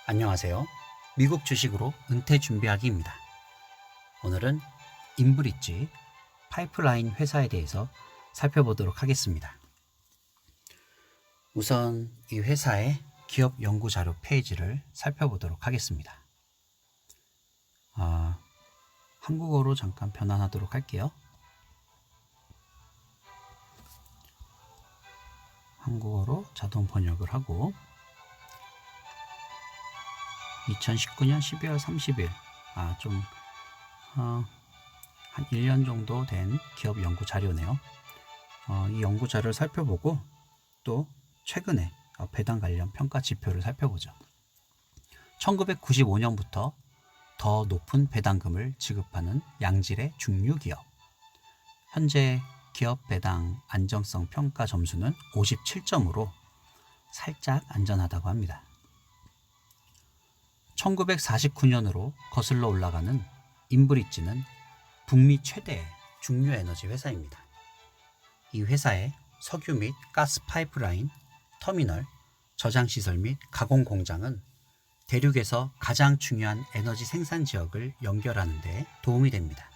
안녕하세요. 미국 주식으로 은퇴 준비하기입니다. 오늘은 인브리지 파이프라인 회사에 대해서 살펴보도록 하겠습니다. 우선 이 회사의 기업 연구 자료 페이지를 살펴보도록 하겠습니다. 한국어로 잠깐 변환하도록 할게요. 한국어로 자동 번역을 하고 2019년 12월 30일 한 1년 정도 된 기업 연구 자료네요. 이 연구 자료를 살펴보고 또 최근에 배당 관련 평가 지표를 살펴보죠. 1995년부터 더 높은 배당금을 지급하는 양질의 중류기업. 현재 기업 배당 안정성 평가 점수는 57점으로 살짝 안전하다고 합니다. 1949년으로 거슬러 올라가는 인브리지는 북미 최대의 중류에너지 회사입니다. 이 회사의 석유 및 가스 파이프라인, 터미널, 저장시설 및 가공 공장은 대륙에서 가장 중요한 에너지 생산 지역을 연결하는 데 도움이 됩니다.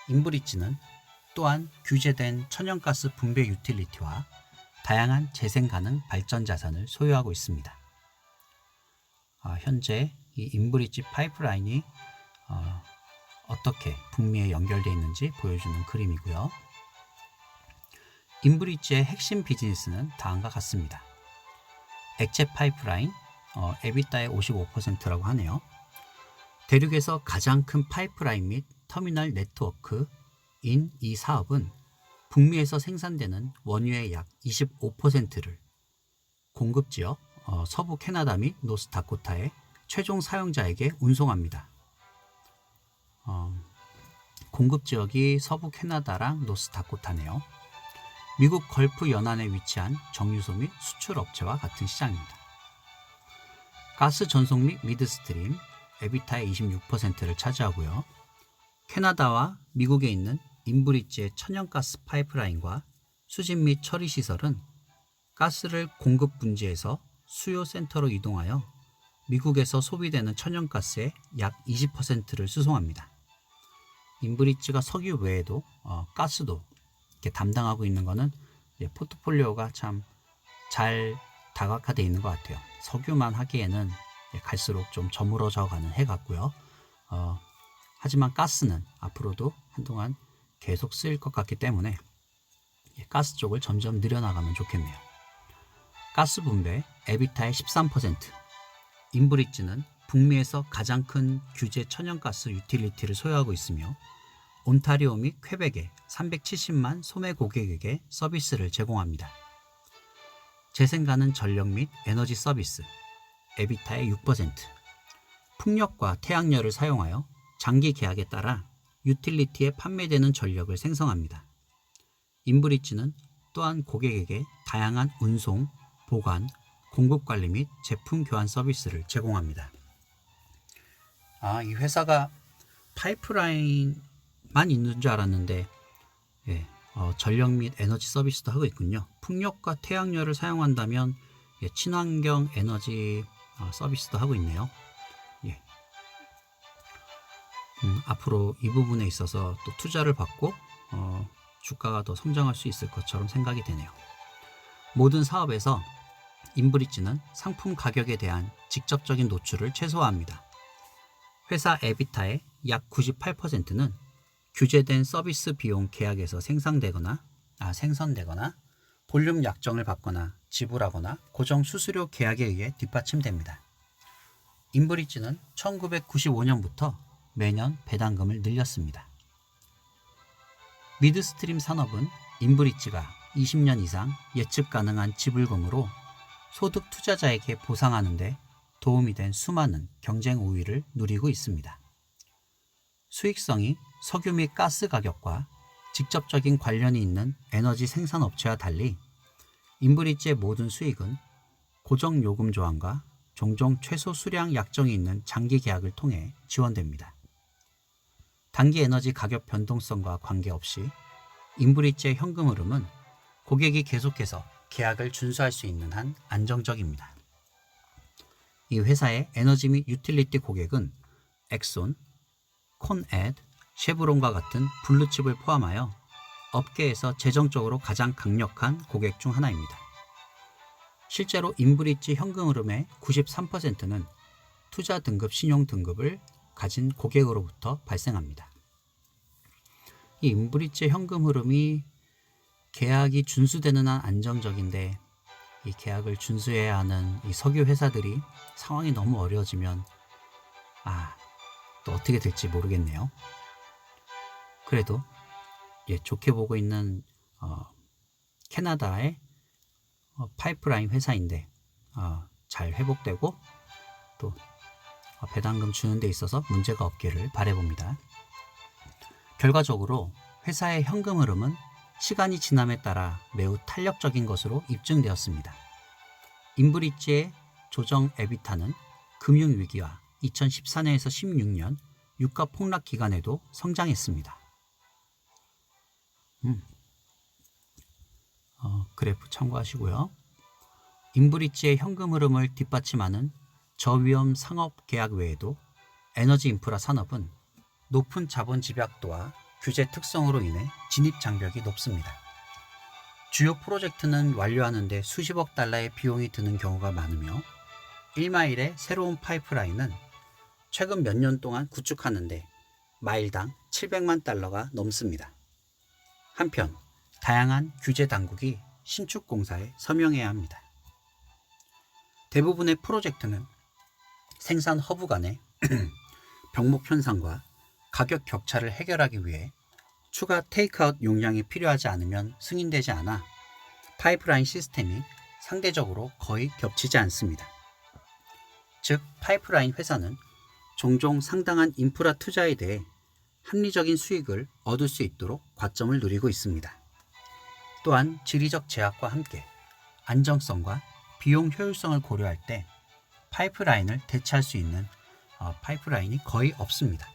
인브리지는 또한 규제된 천연가스 분배 유틸리티와 다양한 재생 가능 발전 자산을 소유하고 있습니다. 현재 이 인브리지 파이프라인이 어떻게 북미에 연결되어 있는지 보여주는 그림이고요. 인브리지의 핵심 비즈니스는 다음과 같습니다. 액체 파이프라인, 에비타의 55%라고 하네요. 대륙에서 가장 큰 파이프라인 및 터미널 네트워크인 이 사업은 북미에서 생산되는 원유의 약 25%를 공급지역 서부 캐나다 및 노스다코타의 최종 사용자에게 운송합니다. 공급지역이 서부 캐나다랑 노스다코타네요. 미국 걸프 연안에 위치한 정유소 및 수출 업체와 같은 시장입니다. 가스 전송 및 미드스트림, 에비타의 26%를 차지하고요. 캐나다와 미국에 있는 인브리지의 천연가스 파이프라인과 수집 및 처리 시설은 가스를 공급 분지에서 수요 센터로 이동하여 미국에서 소비되는 천연가스의 약 20%를 수송합니다. 인브리지가 석유 외에도 가스도 이렇게 담당하고 있는 것은 포트폴리오가 참 잘 다각화되어 있는 것 같아요. 석유만 하기에는 갈수록 좀 저물어져 가는 해 같고요. 하지만 가스는 앞으로도 한동안 계속 쓰일 것 같기 때문에 가스 쪽을 점점 늘려나가면 좋겠네요. 가스 분배 에비타의 13%, 인브리지는 북미에서 가장 큰 규제 천연가스 유틸리티를 소유하고 있으며 온타리오 및 퀘벡의 370만 소매 고객에게 서비스를 제공합니다. 재생가능 전력 및 에너지 서비스 에비타의 6%, 풍력과 태양열을 사용하여 장기 계약에 따라 유틸리티에 판매되는 전력을 생성합니다. 인브리지는 또한 고객에게 다양한 운송, 보관, 공급 관리 및 제품 교환 서비스를 제공합니다. 이 회사가 파이프라인만 있는 줄 알았는데 전력 및 에너지 서비스도 하고 있군요. 풍력과 태양열을 사용한다면 친환경 에너지 서비스도 하고 있네요. 앞으로 이 부분에 있어서 또 투자를 받고 주가가 더 성장할 수 있을 것처럼 생각이 되네요. 모든 사업에서 인브리지는 상품 가격에 대한 직접적인 노출을 최소화합니다. 회사 에비타의 약 98%는 규제된 서비스 비용 계약에서 생성되거나 볼륨 약정을 받거나 지불하거나 고정 수수료 계약에 의해 뒷받침됩니다. 인브리지는 1995년부터 매년 배당금을 늘렸습니다. 미드스트림 산업은 인브리지가 20년 이상 예측 가능한 지불금으로 소득 투자자에게 보상하는 데 도움이 된 수많은 경쟁 우위를 누리고 있습니다. 수익성이 석유 및 가스 가격과 직접적인 관련이 있는 에너지 생산 업체와 달리 인브리지의 모든 수익은 고정 요금 조항과 종종 최소 수량 약정이 있는 장기 계약을 통해 지원됩니다. 단기 에너지 가격 변동성과 관계없이 인브리지의 현금 흐름은 고객이 계속해서 계약을 준수할 수 있는 한 안정적입니다. 이 회사의 에너지 및 유틸리티 고객은 엑손, 콘에드, 쉐브론과 같은 블루칩을 포함하여 업계에서 재정적으로 가장 강력한 고객 중 하나입니다. 실제로 인브리지 현금 흐름의 93%는 투자 등급 신용 등급을 가진 고객으로부터 발생합니다. 이 인브리지 현금 흐름이 계약이 준수되는 한 안정적인데 이 계약을 준수해야 하는 이 석유 회사들이 상황이 너무 어려워지면 또 어떻게 될지 모르겠네요. 그래도 좋게 보고 있는 캐나다의 파이프라인 회사인데 잘 회복되고 또 배당금 주는 데 있어서 문제가 없기를 바라봅니다. 결과적으로 회사의 현금 흐름은 시간이 지남에 따라 매우 탄력적인 것으로 입증되었습니다. 인브리지의 조정 에비타는 금융위기와 2014년에서 16년 유가 폭락 기간에도 성장했습니다. 그래프 참고하시고요. 인브리지의 현금 흐름을 뒷받침하는 저위험 상업 계약 외에도 에너지 인프라 산업은 높은 자본 집약도와 규제 특성으로 인해 진입 장벽이 높습니다. 주요 프로젝트는 완료하는 데 수십억 달러의 비용이 드는 경우가 많으며 1마일의 새로운 파이프라인은 최근 몇 년 동안 구축하는데 마일당 700만 달러가 넘습니다. 한편 다양한 규제 당국이 신축 공사에 서명해야 합니다. 대부분의 프로젝트는 생산 허브 간의 병목 현상과 가격 격차를 해결하기 위해 추가 테이크아웃 용량이 필요하지 않으면 승인되지 않아 파이프라인 시스템이 상대적으로 거의 겹치지 않습니다. 즉 파이프라인 회사는 종종 상당한 인프라 투자에 대해 합리적인 수익을 얻을 수 있도록 과점을 누리고 있습니다. 또한 지리적 제약과 함께 안정성과 비용 효율성을 고려할 때 파이프라인을 대체할 수 있는 파이프라인이 거의 없습니다.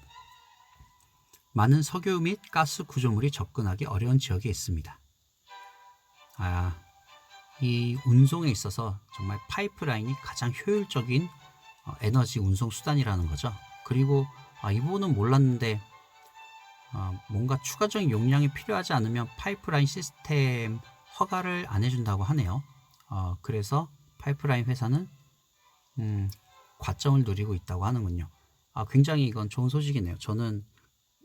많은 석유 및 가스 구조물이 접근하기 어려운 지역에 있습니다. 이 운송에 있어서 정말 파이프라인이 가장 효율적인 에너지 운송 수단이라는 거죠. 그리고 이 부분은 몰랐는데 뭔가 추가적인 용량이 필요하지 않으면 파이프라인 시스템 허가를 안 해준다고 하네요. 그래서 파이프라인 회사는 과점을 누리고 있다고 하는군요. 굉장히 이건 좋은 소식이네요. 저는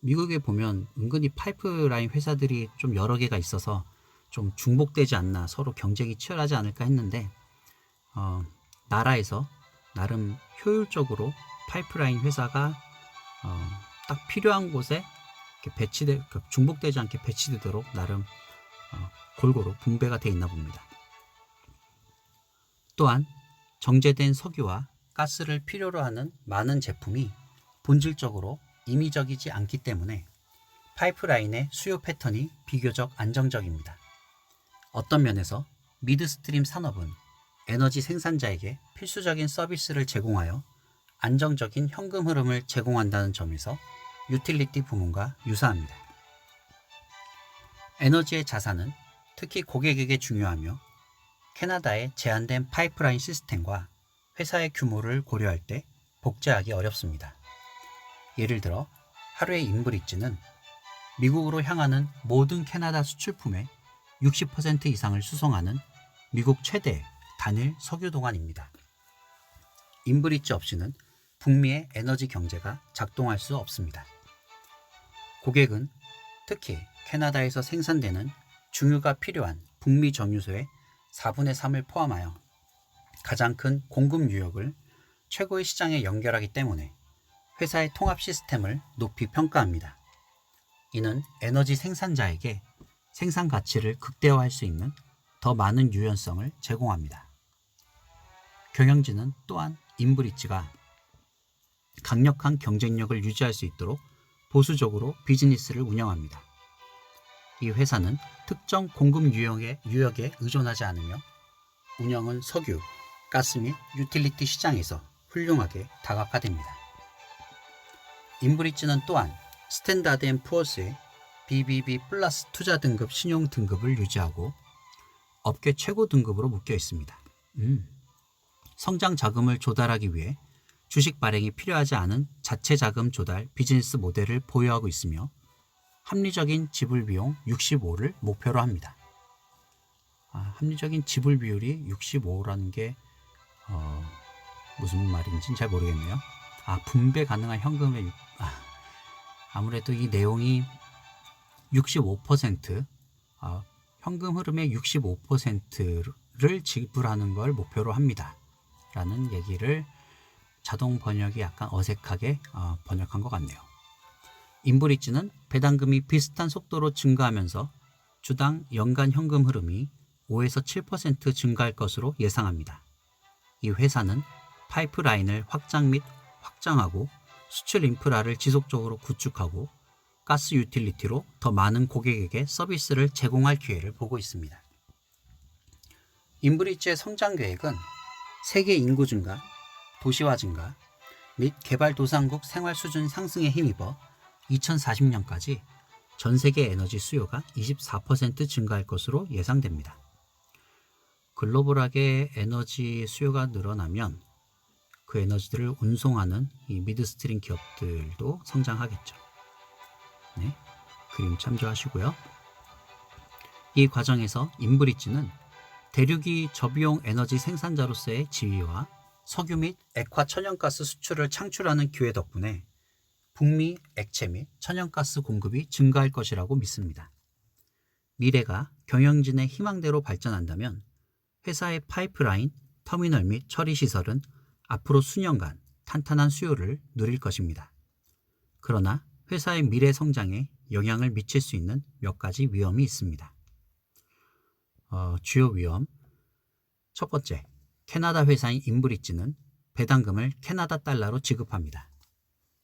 미국에 보면 은근히 파이프라인 회사들이 좀 여러 개가 있어서 좀 중복되지 않나, 서로 경쟁이 치열하지 않을까 했는데 나라에서 나름 효율적으로 파이프라인 회사가 딱 필요한 곳에 중복되지 않게 배치되도록 나름 골고루 분배가 되어 있나 봅니다. 또한 정제된 석유와 가스를 필요로 하는 많은 제품이 본질적으로 임의적이지 않기 때문에 파이프라인의 수요 패턴이 비교적 안정적입니다. 어떤 면에서 미드스트림 산업은 에너지 생산자에게 필수적인 서비스를 제공하여 안정적인 현금 흐름을 제공한다는 점에서 유틸리티 부문과 유사합니다. 에너지의 자산은 특히 고객에게 중요하며 캐나다의 제한된 파이프라인 시스템과 회사의 규모를 고려할 때 복제하기 어렵습니다. 예를 들어 하루의 인브리지는 미국으로 향하는 모든 캐나다 수출품의 60% 이상을 수송하는 미국 최대 단일 석유 동안입니다. 인브리지 없이는 북미의 에너지 경제가 작동할 수 없습니다. 고객은 특히 캐나다에서 생산되는 중유가 필요한 북미 정유소의 4분의 3을 포함하여 가장 큰 공급 유역을 최고의 시장에 연결하기 때문에 회사의 통합 시스템을 높이 평가합니다. 이는 에너지 생산자에게 생산 가치를 극대화할 수 있는 더 많은 유연성을 제공합니다. 경영진은 또한 인브리지가 강력한 경쟁력을 유지할 수 있도록 보수적으로 비즈니스를 운영합니다. 이 회사는 특정 공급 유역에 의존하지 않으며 운영은 석유, 가스 및 유틸리티 시장에서 훌륭하게 다각화됩니다. 인브리지는 또한 스탠다드 앤 푸어스의 BBB 플러스 투자 등급 신용 등급을 유지하고 업계 최고 등급으로 묶여 있습니다. 성장 자금을 조달하기 위해 주식 발행이 필요하지 않은 자체 자금 조달 비즈니스 모델을 보유하고 있으며 합리적인 지불 비용 65를 목표로 합니다. 합리적인 지불 비율이 65라는 게 무슨 말인지는 잘 모르겠네요. 분배 가능한 현금의 아무래도 이 내용이 65% 현금 흐름의 65%를 지불하는 걸 목표로 합니다. 라는 얘기를 자동 번역이 약간 어색하게 번역한 것 같네요. 인브리지는 배당금이 비슷한 속도로 증가하면서 주당 연간 현금 흐름이 5에서 7% 증가할 것으로 예상합니다. 이 회사는 파이프라인을 확장 및 확장하고 수출 인프라를 지속적으로 구축하고 가스 유틸리티로 더 많은 고객에게 서비스를 제공할 기회를 보고 있습니다. 인브리지의 성장 계획은 세계 인구 증가, 도시화 증가 및 개발도상국 생활 수준 상승에 힘입어 2040년까지 전 세계 에너지 수요가 24% 증가할 것으로 예상됩니다. 글로벌하게 에너지 수요가 늘어나면 그 에너지들을 운송하는 이 미드스트림 기업들도 성장하겠죠. 네, 그림 참조하시고요. 이 과정에서 인브리지는 대륙이 저비용 에너지 생산자로서의 지위와 석유 및 액화 천연가스 수출을 창출하는 기회 덕분에 북미 액체 및 천연가스 공급이 증가할 것이라고 믿습니다. 미래가 경영진의 희망대로 발전한다면 회사의 파이프라인, 터미널 및 처리 시설은 앞으로 수년간 탄탄한 수요를 누릴 것입니다. 그러나 회사의 미래 성장에 영향을 미칠 수 있는 몇 가지 위험이 있습니다. 주요 위험. 첫 번째, 캐나다 회사인 인브리지는 배당금을 캐나다 달러로 지급합니다.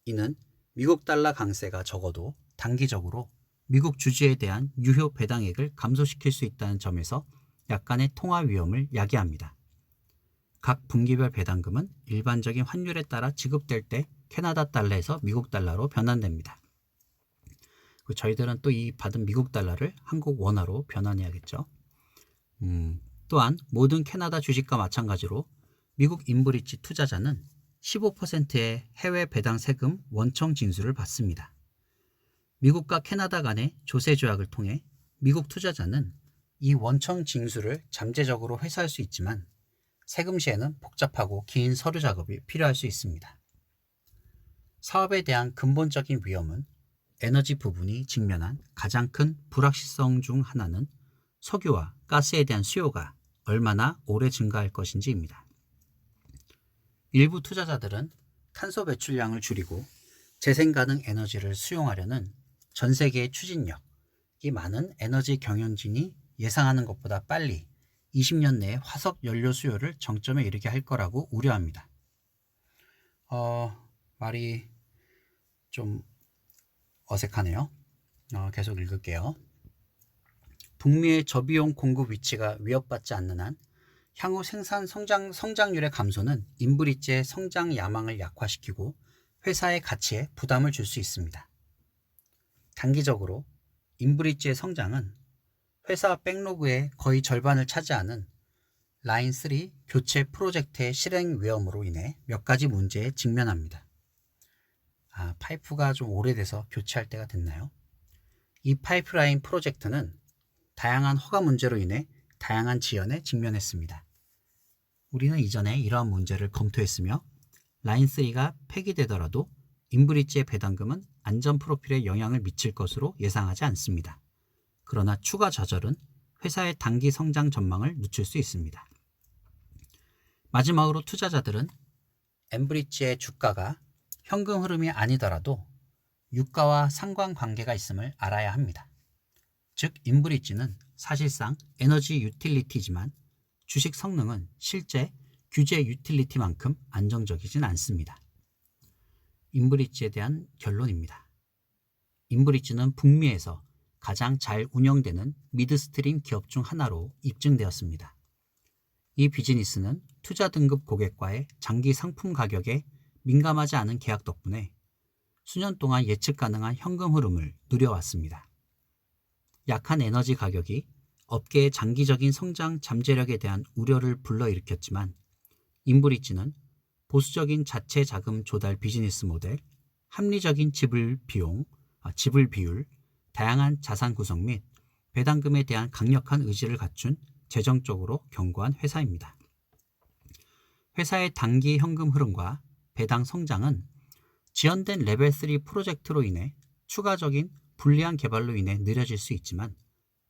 이는 미국 달러 강세가 적어도 단기적으로 미국 주주에 대한 유효 배당액을 감소시킬 수 있다는 점에서 약간의 통화 위험을 야기합니다. 각 분기별 배당금은 일반적인 환율에 따라 지급될 때 캐나다 달러에서 미국 달러로 변환됩니다. 저희들은 또 이 받은 미국 달러를 한국 원화로 변환해야겠죠. 또한 모든 캐나다 주식과 마찬가지로 미국 인브리지 투자자는 15%의 해외 배당 세금 원청 징수를 받습니다. 미국과 캐나다 간의 조세 조약을 통해 미국 투자자는 이 원청 징수를 잠재적으로 회수할 수 있지만 세금 시에는 복잡하고 긴 서류 작업이 필요할 수 있습니다. 사업에 대한 근본적인 위험은 에너지 부분이 직면한 가장 큰 불확실성 중 하나는 석유와 가스에 대한 수요가 얼마나 오래 증가할 것인지입니다. 일부 투자자들은 탄소 배출량을 줄이고 재생 가능 에너지를 수용하려는 전 세계의 추진력이 많은 에너지 경영진이 예상하는 것보다 빨리 20년 내에 화석 연료 수요를 정점에 이르게 할 거라고 우려합니다. 말이 좀 어색하네요. 계속 읽을게요. 북미의 저비용 공급 위치가 위협받지 않는 한 향후 생산 성장률의 감소는 인브리지의 성장 야망을 약화시키고 회사의 가치에 부담을 줄 수 있습니다. 단기적으로 인브리지의 성장은 회사 백로그의 거의 절반을 차지하는 라인 3 교체 프로젝트의 실행 위험으로 인해 몇 가지 문제에 직면합니다. 파이프가 좀 오래돼서 교체할 때가 됐나요? 이 파이프라인 프로젝트는 다양한 허가 문제로 인해 다양한 지연에 직면했습니다. 우리는 이전에 이러한 문제를 검토했으며 라인 3가 폐기되더라도 인브리지의 배당금은 안전 프로필에 영향을 미칠 것으로 예상하지 않습니다. 그러나 추가 좌절은 회사의 단기 성장 전망을 늦출 수 있습니다. 마지막으로 투자자들은 인브리지의 주가가 현금 흐름이 아니더라도 유가와 상관관계가 있음을 알아야 합니다. 즉 인브리지는 사실상 에너지 유틸리티지만 주식 성능은 실제 규제 유틸리티만큼 안정적이진 않습니다. 인브리지에 대한 결론입니다. 인브리지는 북미에서 가장 잘 운영되는 미드스트림 기업 중 하나로 입증되었습니다. 이 비즈니스는 투자 등급 고객과의 장기 상품 가격에 민감하지 않은 계약 덕분에 수년 동안 예측 가능한 현금 흐름을 누려왔습니다. 약한 에너지 가격이 업계의 장기적인 성장 잠재력에 대한 우려를 불러일으켰지만 인브리지는 보수적인 자체 자금 조달 비즈니스 모델, 합리적인 지불 비율, 다양한 자산 구성 및 배당금에 대한 강력한 의지를 갖춘 재정적으로 견고한 회사입니다. 회사의 단기 현금 흐름과 배당 성장은 지연된 레벨 3 프로젝트로 인해 추가적인 불리한 개발로 인해 느려질 수 있지만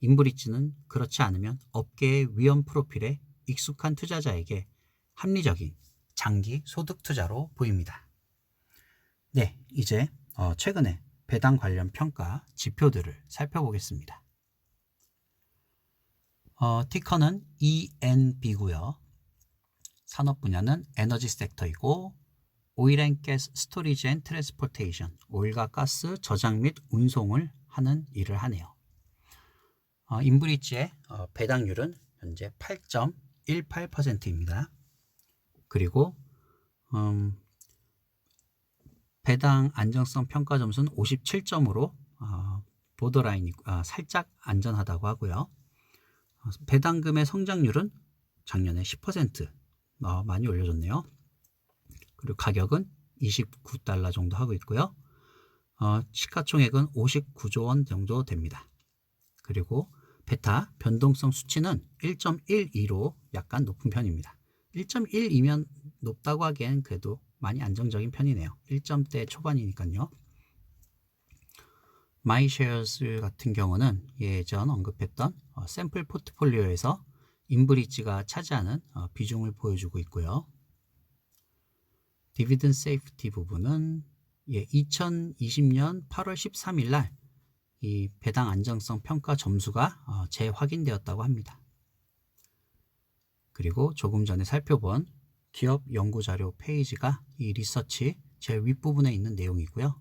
인브리지는 그렇지 않으면 업계의 위험 프로필에 익숙한 투자자에게 합리적인 장기 소득 투자로 보입니다. 네, 이제 최근에 배당 관련 평가 지표들을 살펴보겠습니다. 티커는 ENB고요. 산업 분야는 에너지 섹터이고 오일앤가스 스토리지 앤 트랜스포테이션, 오일과 가스 저장 및 운송을 하는 일을 하네요. 인브리지의 배당률은 현재 8.18%입니다. 그리고 배당 안정성 평가 점수는 57점으로 보더라인이 살짝 안전하다고 하고요. 배당금의 성장률은 작년에 10% 많이 올려줬네요. 그리고 가격은 $29 정도 하고 있고요. 시가총액은 59조 원 정도 됩니다. 그리고 베타 변동성 수치는 1.12로 약간 높은 편입니다. 1.1이면 높다고 하기엔 그래도 많이 안정적인 편이네요. 1점대 초반이니까요. 마이쉐어스 같은 경우는 예전 언급했던 샘플 포트폴리오에서 인브리지가 차지하는 비중을 보여주고 있고요. 디비든 세이프티 부분은 2020년 8월 13일 날 이 배당 안정성 평가 점수가 재확인되었다고 합니다. 그리고 조금 전에 살펴본 기업 연구자료 페이지가 이 리서치 제일 윗부분에 있는 내용이고요.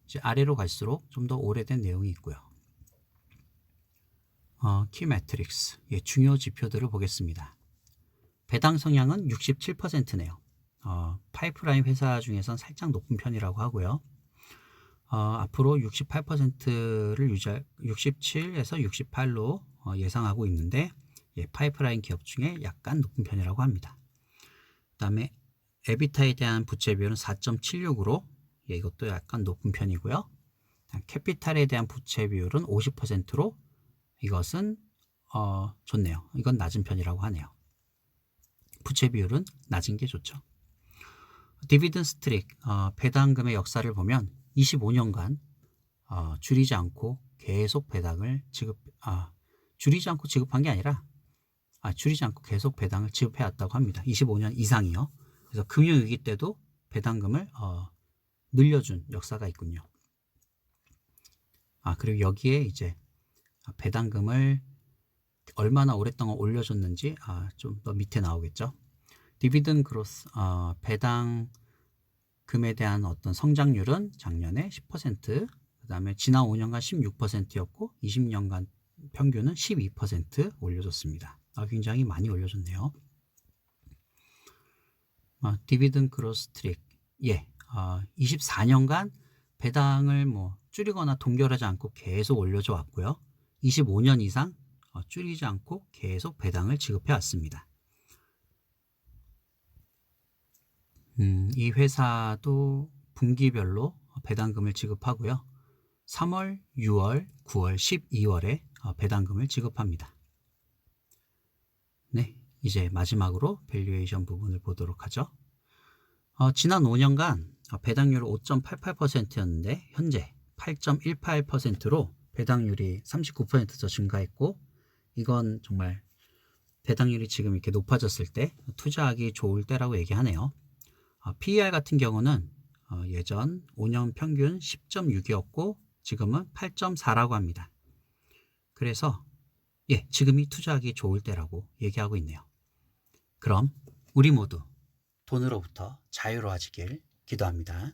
이제 아래로 갈수록 좀 더 오래된 내용이 있고요. 키 매트릭스, 중요 지표들을 보겠습니다. 배당 성향은 67%네요. 파이프라인 회사 중에선 살짝 높은 편이라고 하고요. 앞으로 68%를 67에서 68로 예상하고 있는데 파이프라인 기업 중에 약간 높은 편이라고 합니다. 그 다음에 에비타에 대한 부채 비율은 4.76으로 이것도 약간 높은 편이고요. 캐피탈에 대한 부채 비율은 50%로 이것은 좋네요. 이건 낮은 편이라고 하네요. 부채 비율은 낮은 게 좋죠. 디비든 스트릭, 배당금의 역사를 보면 25년간 줄이지 않고 계속 배당을 줄이지 않고 지급한 게 아니라 줄이지 않고 계속 배당을 지급해 왔다고 합니다. 25년 이상이요. 그래서 금융위기 때도 배당금을 늘려준 역사가 있군요. 그리고 여기에 이제 배당금을 얼마나 오랫동안 올려줬는지 좀 더 밑에 나오겠죠. 디비든 그로스, 배당금에 대한 어떤 성장률은 작년에 10%, 그 다음에 지난 5년간 16%였고 20년간 평균은 12% 올려줬습니다. 굉장히 많이 올려줬네요. 디비든 그로스 트릭, 24년간 배당을 줄이거나 동결하지 않고 계속 올려줘 왔고요. 25년 이상 줄이지 않고 계속 배당을 지급해 왔습니다. 이 회사도 분기별로 배당금을 지급하고요. 3월, 6월, 9월, 12월에 배당금을 지급합니다. 네, 이제 마지막으로 밸류에이션 부분을 보도록 하죠. 지난 5년간 배당률은 5.88%였는데 현재 8.18%로 배당률이 39% 더 증가했고, 이건 정말 배당률이 지금 이렇게 높아졌을 때 투자하기 좋을 때라고 얘기하네요. PER 같은 경우는 예전 5년 평균 10.6이었고 지금은 8.4라고 합니다. 그래서 지금이 투자하기 좋을 때라고 얘기하고 있네요. 그럼 우리 모두 돈으로부터 자유로워지길 기도합니다.